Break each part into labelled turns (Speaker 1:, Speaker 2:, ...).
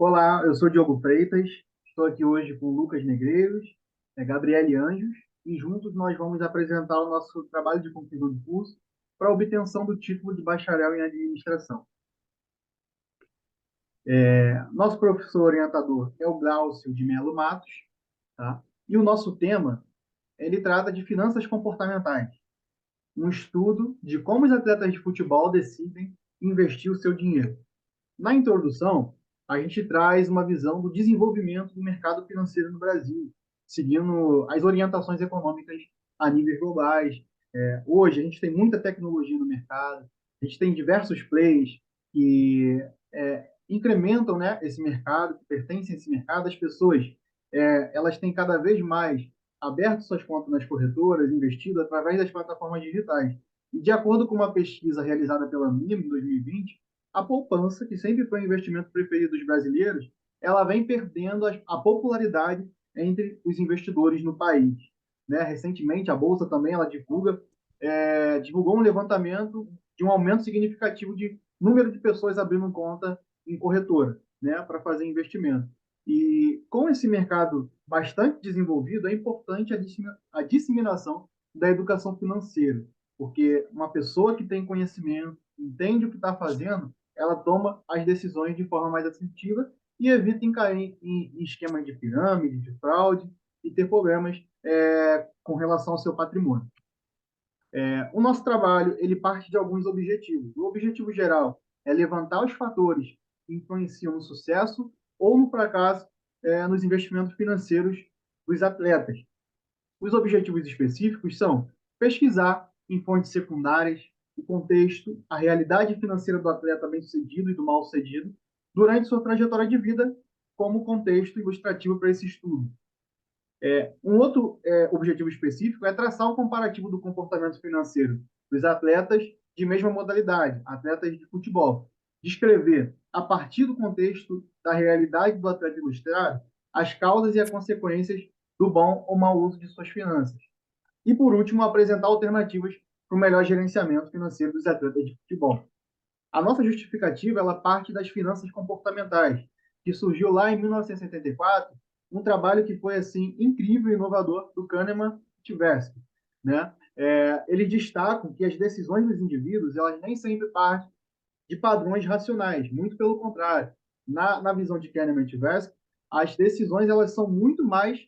Speaker 1: Olá, eu sou Diogo Freitas, estou aqui hoje com Lucas Negreiros, Gabriele Anjos, e juntos nós vamos apresentar o nosso trabalho de conclusão de curso para a obtenção do título de bacharel em administração. Nosso professor orientador é o Glaucio de Melo Matos, tá? E o nosso tema, ele trata de finanças comportamentais, um estudo de como os atletas de futebol decidem investir o seu dinheiro. Na introdução, a gente traz uma visão do desenvolvimento do mercado financeiro no Brasil, seguindo as orientações econômicas a níveis globais. Hoje, a gente tem muita tecnologia no mercado, a gente tem diversos players que incrementam, né, esse mercado, que pertencem a esse mercado. As pessoas elas têm cada vez mais aberto suas contas nas corretoras, investido através das plataformas digitais. E de acordo com uma pesquisa realizada pela MIM em 2020, a poupança, que sempre foi o investimento preferido dos brasileiros, ela vem perdendo a popularidade entre os investidores no país. Né? Recentemente, a Bolsa também ela divulgou um levantamento de um aumento significativo de número de pessoas abrindo conta em corretora, né, para fazer investimento. E com esse mercado bastante desenvolvido, é importante a disseminação da educação financeira, porque uma pessoa que tem conhecimento, entende o que está fazendo, ela toma as decisões de forma mais assertiva e evita cair em esquemas de pirâmide, de fraude e ter problemas com relação ao seu patrimônio. O nosso trabalho ele parte de alguns objetivos. O objetivo geral é levantar os fatores que influenciam no sucesso ou no fracasso nos investimentos financeiros dos atletas. Os objetivos específicos são pesquisar em fontes secundárias o contexto, a realidade financeira do atleta bem-sucedido e do mal-sucedido durante sua trajetória de vida, como contexto ilustrativo para esse estudo. Um outro objetivo específico é traçar um comparativo do comportamento financeiro dos atletas de mesma modalidade, atletas de futebol. Descrever, a partir do contexto da realidade do atleta ilustrado, as causas e as consequências do bom ou mau uso de suas finanças. E, por último, apresentar alternativas para o melhor gerenciamento financeiro dos atletas de futebol. A nossa justificativa ela parte das finanças comportamentais, que surgiu lá em 1974, um trabalho que foi assim incrível e inovador do Kahneman e Tversky, né? Eles destacam que as decisões dos indivíduos elas nem sempre partem de padrões racionais, muito pelo contrário. Na visão de Kahneman e Tversky, as decisões elas são muito mais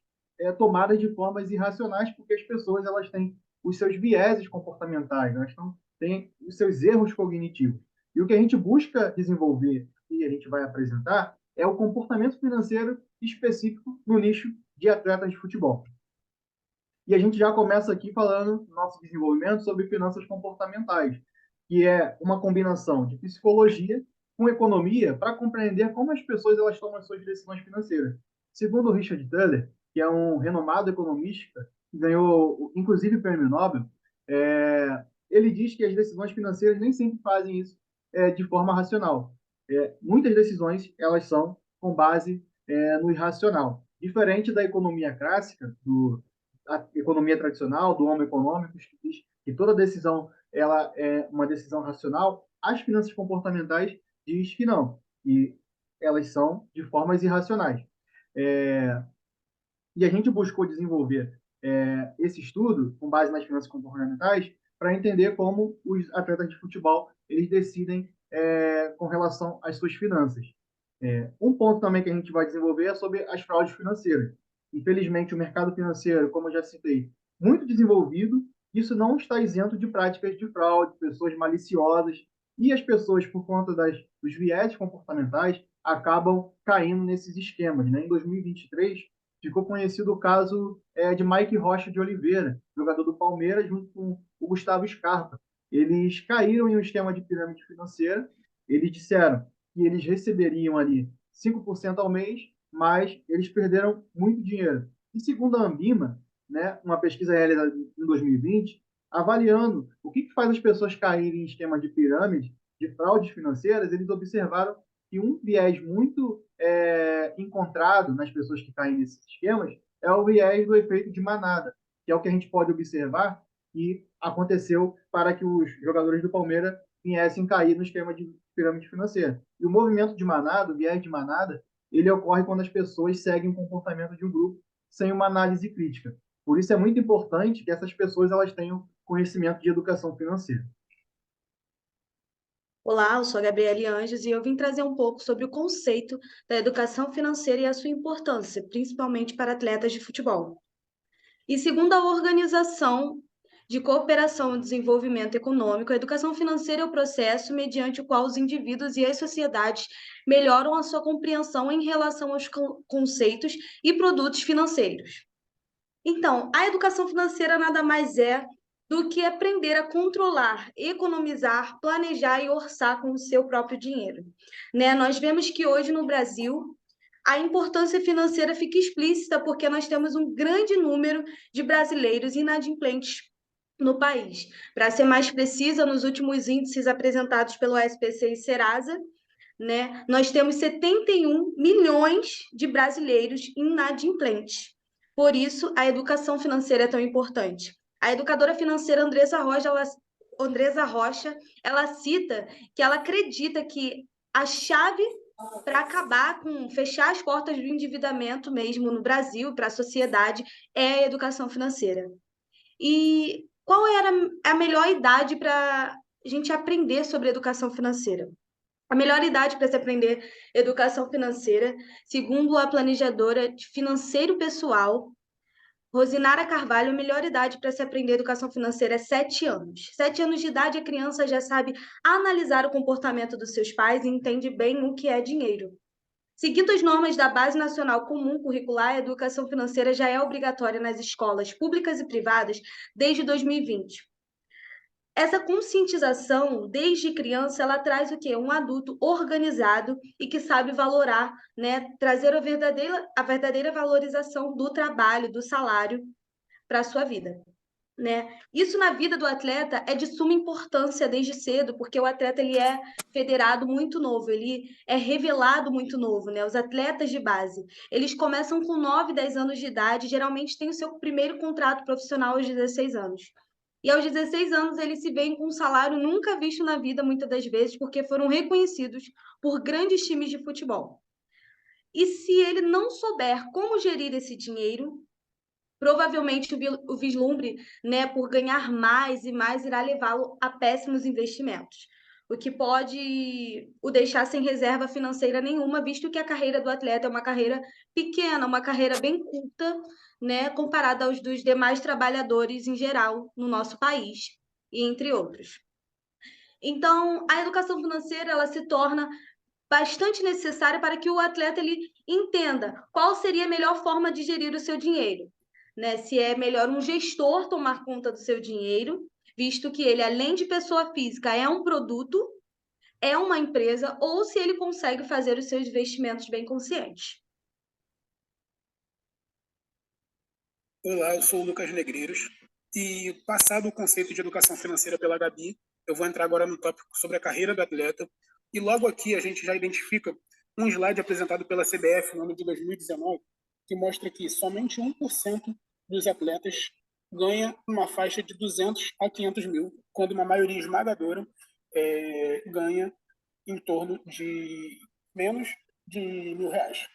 Speaker 1: tomadas de formas irracionais, porque as pessoas elas têm os seus vieses comportamentais, elas têm os seus erros cognitivos. E o que a gente busca desenvolver e a gente vai apresentar é o comportamento financeiro específico no nicho de atletas de futebol. E a gente já começa aqui falando no nosso desenvolvimento sobre finanças comportamentais, que é uma combinação de psicologia com economia para compreender como as pessoas elas tomam as suas decisões financeiras. Segundo o Richard Thaler, que é um renomado economista, que ganhou inclusive o prêmio Nobel, ele diz que as decisões financeiras nem sempre fazem isso de forma racional. Muitas decisões elas são com base no irracional. Diferente da economia clássica, a economia tradicional, do homo econômico, que diz que toda decisão ela é uma decisão racional, as finanças comportamentais diz que não, e elas são de formas irracionais. É, e a gente buscou desenvolver esse estudo com base nas finanças comportamentais para entender como os atletas de futebol eles decidem com relação às suas finanças. Um ponto também que a gente vai desenvolver é sobre as fraudes financeiras. Infelizmente, o mercado financeiro, como eu já citei, muito desenvolvido, isso não está isento de práticas de fraude, pessoas maliciosas, e as pessoas, por conta dos viés comportamentais, acabam caindo nesses esquemas. Né? Em 2023, ficou conhecido o caso de Mike Rocha de Oliveira, jogador do Palmeiras, junto com o Gustavo Scarpa. Eles caíram em um esquema de pirâmide financeira, eles disseram que eles receberiam ali 5% ao mês, mas eles perderam muito dinheiro. E segundo a Ambima, né, uma pesquisa realizada em 2020, avaliando o que faz as pessoas caírem em esquema de pirâmide, de fraudes financeiras, eles observaram que um viés muito encontrado nas pessoas que caem nesses esquemas é o viés do efeito de manada, que é o que a gente pode observar que aconteceu para que os jogadores do Palmeiras viessem cair no esquema de pirâmide financeira. E o movimento de manada, o viés de manada, ele ocorre quando as pessoas seguem o comportamento de um grupo sem uma análise crítica. Por isso é muito importante que essas pessoas elas tenham conhecimento de educação financeira.
Speaker 2: Olá, eu sou a Gabriele Anjos e eu vim trazer um pouco sobre o conceito da educação financeira e a sua importância, principalmente para atletas de futebol. E segundo a Organização de Cooperação e Desenvolvimento Econômico, a educação financeira é o processo mediante o qual os indivíduos e as sociedades melhoram a sua compreensão em relação aos conceitos e produtos financeiros. Então, a educação financeira nada mais é do que aprender a controlar, economizar, planejar e orçar com o seu próprio dinheiro. Né? Nós vemos que hoje no Brasil a importância financeira fica explícita porque nós temos um grande número de brasileiros inadimplentes no país. Para ser mais precisa, nos últimos índices apresentados pelo SPC e Serasa, né, nós temos 71 milhões de brasileiros inadimplentes. Por isso, a educação financeira é tão importante. A educadora financeira Andresa Rocha, ela cita que ela acredita que a chave para acabar com fechar as portas do endividamento mesmo no Brasil, para a sociedade, é a educação financeira. E qual era a melhor idade para a gente aprender sobre educação financeira? A melhor idade para se aprender educação financeira, segundo a planejadora de financeiro pessoal, Rosinara Carvalho, a melhor idade para se aprender educação financeira é 7 anos. 7 anos de idade, a criança já sabe analisar o comportamento dos seus pais e entende bem o que é dinheiro. Seguindo as normas da Base Nacional Comum Curricular, a educação financeira já é obrigatória nas escolas públicas e privadas desde 2020. Essa conscientização, desde criança, ela traz o quê? Um adulto organizado e que sabe valorar, né? Trazer a verdadeira valorização do trabalho, do salário para a sua vida. Né? Isso na vida do atleta é de suma importância desde cedo, porque o atleta ele é federado muito novo, ele é revelado muito novo, né? Os atletas de base, eles começam com 9, 10 anos de idade, geralmente têm o seu primeiro contrato profissional aos 16 anos. E aos 16 anos eles se veem com um salário nunca visto na vida, muitas das vezes, porque foram reconhecidos por grandes times de futebol. E se ele não souber como gerir esse dinheiro, provavelmente o vislumbre, né, por ganhar mais e mais irá levá-lo a péssimos investimentos, o que pode o deixar sem reserva financeira nenhuma, visto que a carreira do atleta é uma carreira pequena, uma carreira bem curta, né, comparada aos dos demais trabalhadores em geral no nosso país, e entre outros. Então, a educação financeira ela se torna bastante necessária para que o atleta ele entenda qual seria a melhor forma de gerir o seu dinheiro, né? Se é melhor um gestor tomar conta do seu dinheiro, visto que ele, além de pessoa física, é um produto, é uma empresa, ou se ele consegue fazer os seus investimentos bem conscientes.
Speaker 3: Olá, eu sou o Lucas Negreiros e, passado o conceito de educação financeira pela Gabi, eu vou entrar agora no tópico sobre a carreira do atleta. E logo aqui a gente já identifica um slide apresentado pela CBF no ano de 2019, que mostra que somente 1% dos atletas ganha uma faixa de 200 a 500 mil, quando uma maioria esmagadora ganha em torno de menos de R$ 1.000.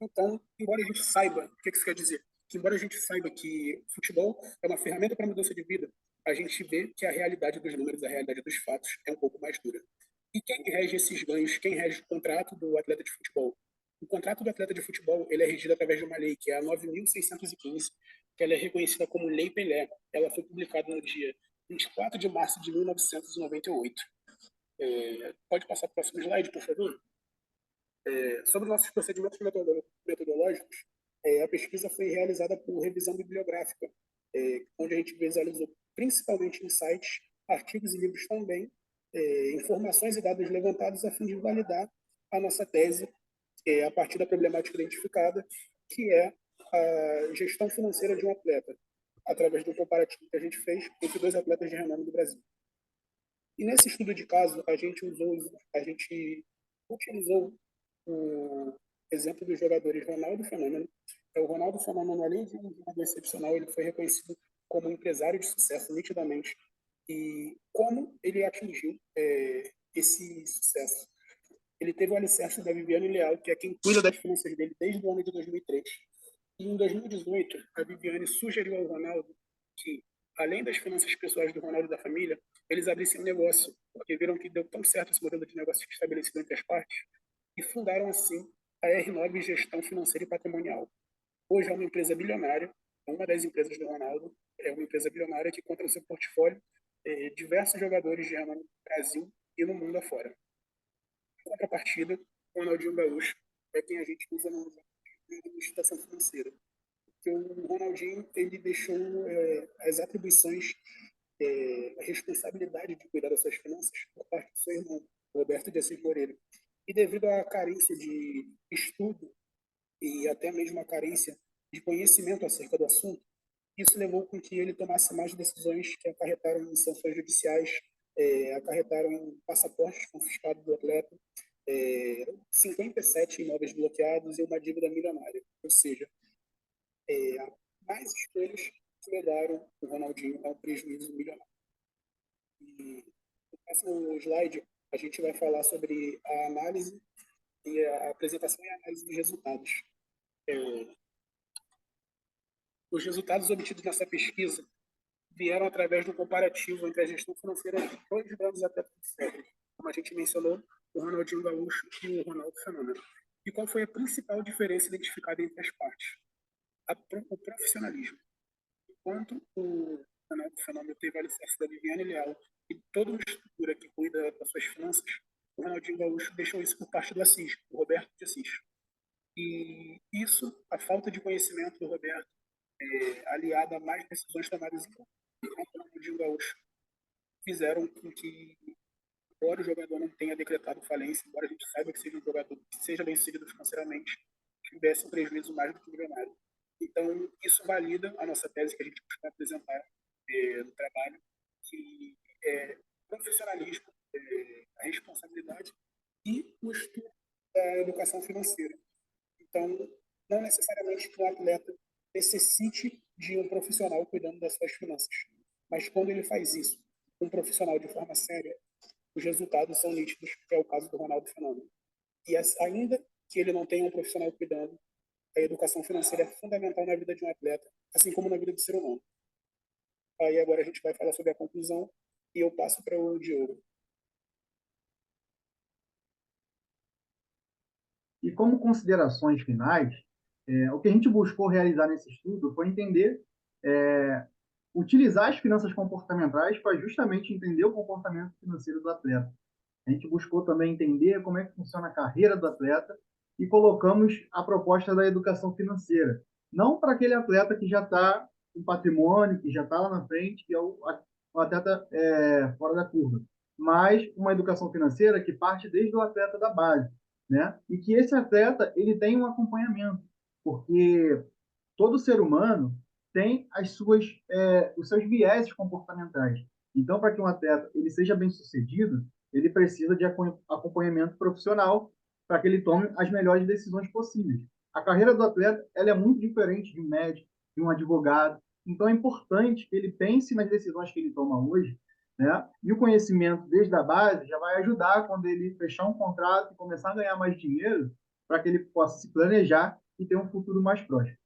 Speaker 3: Então, embora a gente saiba, o que isso quer dizer? Que embora a gente saiba que futebol é uma ferramenta para mudança de vida, a gente vê que a realidade dos números, a realidade dos fatos é um pouco mais dura. E quem rege esses ganhos? Quem rege o contrato do atleta de futebol? O contrato do atleta de futebol ele é regido através de uma lei, que é a 9.615, que ela é reconhecida como Lei Pelé. Ela foi publicada no dia 24 de março de 1998. Pode passar para o próximo slide, por favor? Sobre nossos procedimentos metodológicos, a pesquisa foi realizada por revisão bibliográfica, onde a gente visualizou principalmente em sites, artigos e livros também, informações e dados levantados a fim de validar a nossa tese a partir da problemática identificada, que é a gestão financeira de um atleta, através do comparativo que a gente fez entre 2 atletas de renome do Brasil. E nesse estudo de caso, a gente utilizou o exemplo dos jogadores Ronaldo Fenômeno. O Ronaldo Fenômeno, além de um jogador excepcional, ele foi reconhecido como um empresário de sucesso nitidamente. E como ele atingiu esse sucesso? Ele teve o alicerce da Viviane Leal, que é quem cuida das finanças dele desde o ano de 2003. E em 2018, a Viviane sugeriu ao Ronaldo que, além das finanças pessoais do Ronaldo e da família, eles abrissem um negócio, porque viram que deu tão certo esse modelo de negócio estabelecido entre as partes, e fundaram, assim, a R9 Gestão Financeira e Patrimonial. Hoje é uma empresa bilionária, uma das empresas do Ronaldo, é uma empresa bilionária que conta no seu portfólio diversos jogadores de renome no Brasil e no mundo afora. Em contrapartida, o Ronaldinho Gaúcho é quem a gente usa na administração financeira. Porque o Ronaldinho ele deixou as atribuições, a responsabilidade de cuidar das suas finanças por parte do seu irmão, Roberto de Assis Moreira. E devido à carência de estudo e até mesmo à carência de conhecimento acerca do assunto, isso levou com que ele tomasse mais decisões que acarretaram em sanções judiciais, acarretaram em passaportes confiscados do atleta, 57 imóveis bloqueados e uma dívida milionária. Ou seja, mais escolhas que levaram o Ronaldinho a um prejuízo milionário. E no próximo slide, a gente vai falar sobre a análise e a apresentação e a análise dos resultados. Os resultados obtidos nessa pesquisa vieram através do comparativo entre a gestão financeira de dois grandes atletas de série, como a gente mencionou, o Ronaldinho Gaúcho e o Ronaldo Fenômeno. E qual foi a principal diferença identificada entre as partes? O profissionalismo. Enquanto o Ronaldo Fenômeno teve a licença da Viviane Leal e toda uma estrutura que cuida das suas finanças, o Ronaldinho Gaúcho deixou isso por parte do Assis, o Roberto de Assis. E isso, a falta de conhecimento do Roberto, aliada a mais decisões tomadas em o Ronaldinho Gaúcho, fizeram com que, embora o jogador não tenha decretado falência, embora a gente saiba que seja um jogador que seja bem sucedido financeiramente, tivesse um prejuízo mais do que milionário. Então, isso valida a nossa tese que a gente costuma apresentar no trabalho, que é profissionalismo, a responsabilidade e o estudo da educação financeira. Então, não necessariamente que o atleta necessite de um profissional cuidando das suas finanças, mas quando ele faz isso, um profissional de forma séria, os resultados são nítidos, que é o caso do Ronaldo Fenômeno. E ainda que ele não tenha um profissional cuidando, a educação financeira é fundamental na vida de um atleta, assim como na vida do ser humano. Aí agora a gente vai falar sobre a conclusão e eu passo para o Diogo.
Speaker 1: E como considerações finais, o que a gente buscou realizar nesse estudo foi entender, utilizar as finanças comportamentais para justamente entender o comportamento financeiro do atleta. A gente buscou também entender como é que funciona a carreira do atleta e colocamos a proposta da educação financeira. Não para aquele atleta que já está com patrimônio, que já está lá na frente, que é o atleta fora da curva, mas uma educação financeira que parte desde o atleta da base, né? E que esse atleta ele tem um acompanhamento, porque todo ser humano tem os seus vieses comportamentais. Então, para que um atleta ele seja bem sucedido, ele precisa de acompanhamento profissional para que ele tome as melhores decisões possíveis. A carreira do atleta ela é muito diferente de um médico, de um advogado. Então, é importante que ele pense nas decisões que ele toma hoje, né? E o conhecimento desde a base já vai ajudar quando ele fechar um contrato e começar a ganhar mais dinheiro, para que ele possa se planejar e ter um futuro mais próximo.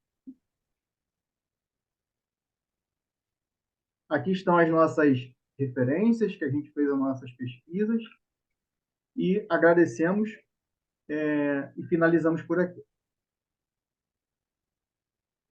Speaker 1: Aqui estão as nossas referências, que a gente fez as nossas pesquisas, e agradecemos e finalizamos por aqui.